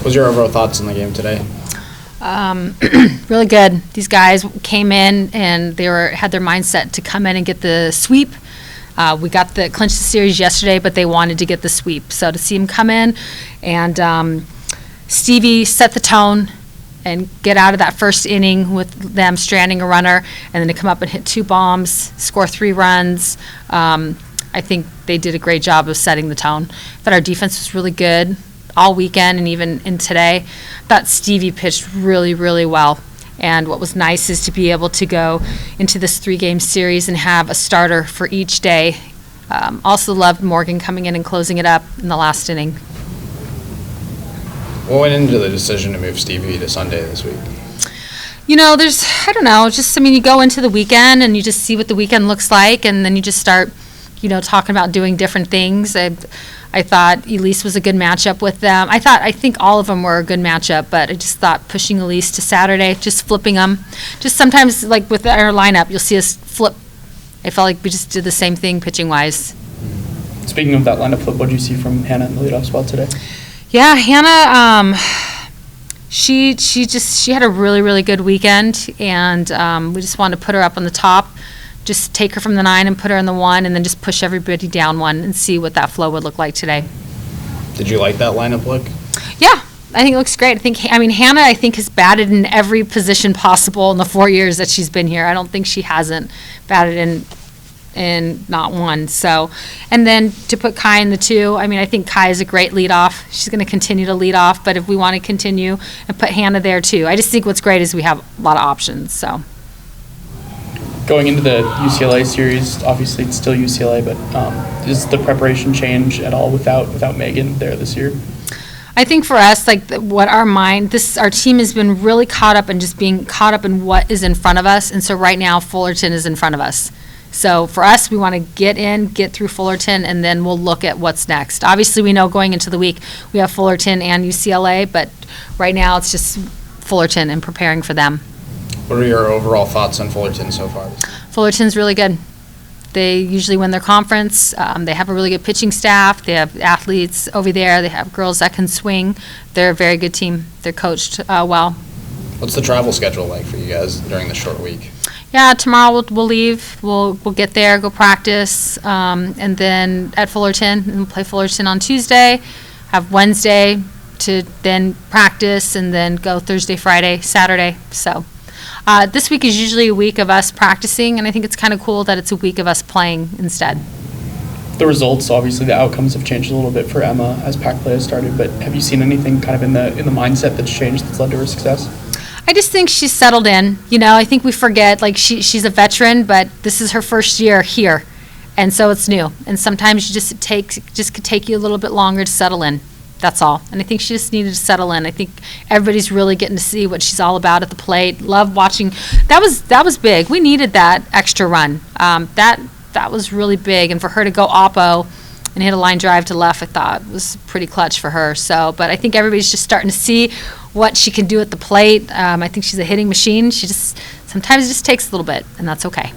What's your overall thoughts on the game today? Really good. These guys came in and they had their mindset to come in and get the sweep. We got the clinch the series yesterday, but they wanted to get the sweep. So to see them come in and Stevie set the tone and get out of that first inning with them stranding a runner, and then to come up and hit 2 bombs, score 3 runs. I think they did a great job of setting the tone. But our defense was really good all weekend and even in today. I thought Stevie pitched really, really well. And what was nice is to be able to go into this 3-game series and have a starter for each day. Also loved Morgan coming in and closing it up in the last inning. What went into the decision to move Stevie to Sunday this week? You know, you go into the weekend and you just see what the weekend looks like, and then you just start, talking about doing different things. I thought Elise was a good matchup with them. I think all of them were a good matchup, but I just thought pushing Elise to Saturday, just flipping them. Just sometimes, like with our lineup, you'll see us flip. I felt like we just did the same thing pitching-wise. Speaking of that lineup flip, what did you see from Hannah in the leadoff spot today? Yeah, Hannah, she had a really, really good weekend, and we just wanted to put her up on the top, just take her from the 9 and put her in the 1, and then just push everybody down 1 and see what that flow would look like today. Did you like that lineup look? Yeah, I think it looks great. Hannah, has batted in every position possible in the 4 years that she's been here. I don't think she hasn't batted in not one. So, and then to put Kai in the 2, I think Kai is a great leadoff. She's going to continue to lead off, but if we want to continue and put Hannah there too, I just think what's great is we have a lot of options. So. Going into the UCLA series, obviously it's still UCLA, but does the preparation change at all without Megan there this year? I think for us, our team has been really caught up in just being caught up in what is in front of us, and so right now Fullerton is in front of us. So for us, we want to get through Fullerton, and then we'll look at what's next. Obviously, we know going into the week we have Fullerton and UCLA, but right now it's just Fullerton and preparing for them. What are your overall thoughts on Fullerton so far? Fullerton's really good. They usually win their conference. They have a really good pitching staff. They have athletes over there. They have girls that can swing. They're a very good team. They're coached well. What's the travel schedule like for you guys during this short week? Yeah, tomorrow we'll leave. We'll get there, go practice, and then at Fullerton, and we'll play Fullerton on Tuesday, have Wednesday to then practice, and then go Thursday, Friday, Saturday. So this week is usually a week of us practicing, and I think it's kind of cool that it's a week of us playing instead. The results, obviously, the outcomes have changed a little bit for Emma as pack play has started, but have you seen anything kind of in the mindset that's changed that's led to her success? I just think she's settled in. I think we forget, she's a veteran, but this is her first year here, and so it's new. And sometimes it could take you a little bit longer to settle in. That's all. And I think she just needed to settle in. I think everybody's really getting to see what she's all about at the plate. Love watching. That was big. We needed that extra run. That was really big. And for her to go oppo and hit a line drive to left, I thought was pretty clutch for her. So, but I think everybody's just starting to see what she can do at the plate. I think she's a hitting machine. She just sometimes just takes a little bit, and that's okay.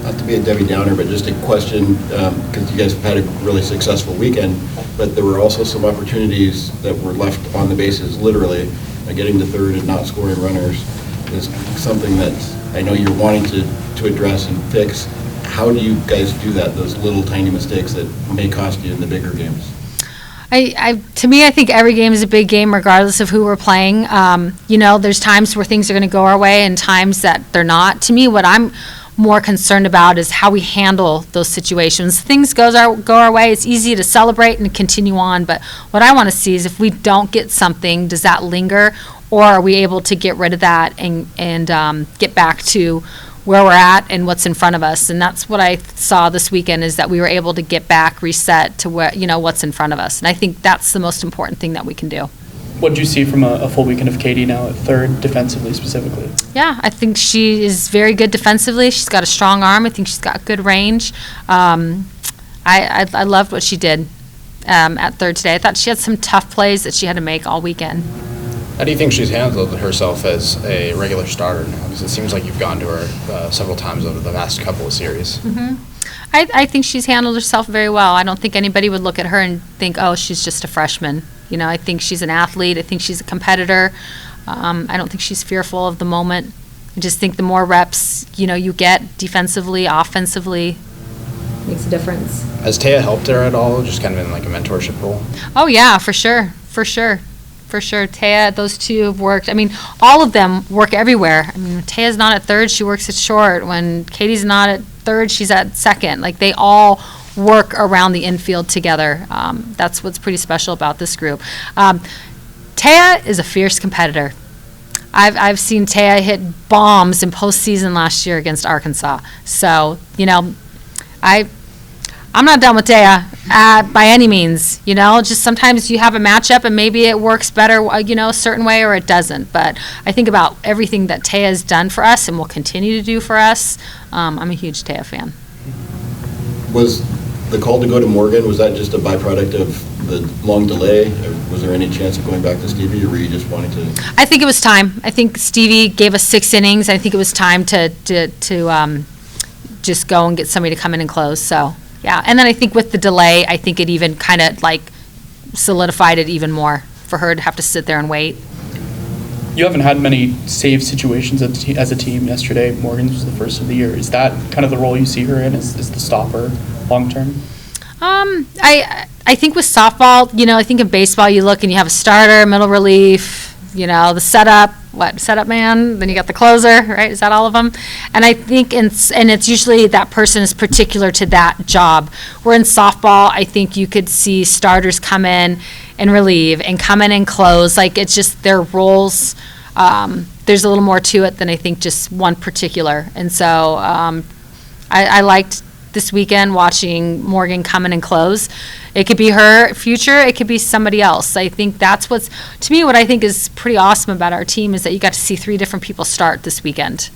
Not to be a Debbie Downer, but just a question, because you guys have had a really successful weekend, but there were also some opportunities that were left on the bases, literally, getting to third and not scoring runners is something that I know you're wanting to address and fix. How do you guys do that, those little tiny mistakes that may cost you in the bigger games? To me, I think every game is a big game regardless of who we're playing. There's times where things are going to go our way and times that they're not. To me, what I'm more concerned about is how we handle those situations. Things go our way, it's easy to celebrate and continue on, but what I want to see is if we don't get something, does that linger, or are we able to get rid of that and get back to where we're at and what's in front of us? And that's what I saw this weekend, is that we were able to get back, reset to where, what's in front of us. And I think that's the most important thing that we can do. What did you see from a full weekend of Katie now at third, defensively specifically? Yeah, I think she is very good defensively. She's got a strong arm. I think she's got good range. I loved what she did at third today. I thought she had some tough plays that she had to make all weekend. How do you think she's handled herself as a regular starter now? Because it seems like you've gone to her several times over the last couple of series. Mm-hmm. I think she's handled herself very well. I don't think anybody would look at her and think, oh, she's just a freshman. You know, I think she's an athlete. I think she's a competitor. I don't think she's fearful of the moment. I just think the more reps, you know, you get defensively, offensively, makes a difference. Has Taya helped her at all, just kind of in like a mentorship role? Oh, yeah, for sure. Taya, those two have worked. I mean, all of them work everywhere. I mean, when Taya's not at third, she works at short. When Katie's not at third, she's at second. Like, they all work around the infield together. That's what's pretty special about this group. Taya is a fierce competitor. I've seen Taya hit bombs in postseason last year against Arkansas. So, you know, I'm not done with Taya by any means. You know, just sometimes you have a matchup and maybe it works better, you know, a certain way, or it doesn't. But I think about everything that Taya has done for us and will continue to do for us. I'm a huge Taya fan. Was the call to go to Morgan, was that just a byproduct of the long delay? Was there any chance of going back to Stevie, or were you just wanting to? I think it was time. I think Stevie gave us 6 innings. I think it was time to just go and get somebody to come in and close. So, yeah. And then I think with the delay, I think it even kind of like solidified it even more for her to have to sit there and wait. You haven't had many save situations as a team. Yesterday, Morgan's was the first of the year. Is that kind of the role you see her in, is the stopper long term? I think with softball, you know, I think in baseball you look and you have a starter, middle relief, you know, the setup man, then you got the closer, right? Is that all of them? And I think, and it's usually that person is particular to that job. Where in softball, I think you could see starters come in and relieve and come in and close. Like, it's just their roles. There's a little more to it than I think just one particular. And so I liked this weekend watching Morgan come in and close. It could be her future, it could be somebody else. I think that's what I think is pretty awesome about our team is that you got to see 3 different people start this weekend.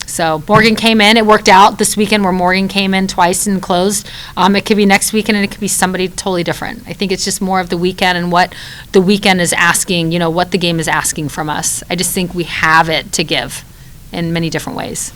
So Morgan came in, it worked out this weekend where Morgan came in twice and closed. It could be next weekend and it could be somebody totally different. I think it's just more of the weekend and what the weekend is asking, you know, what the game is asking from us. I just think we have it to give in many different ways.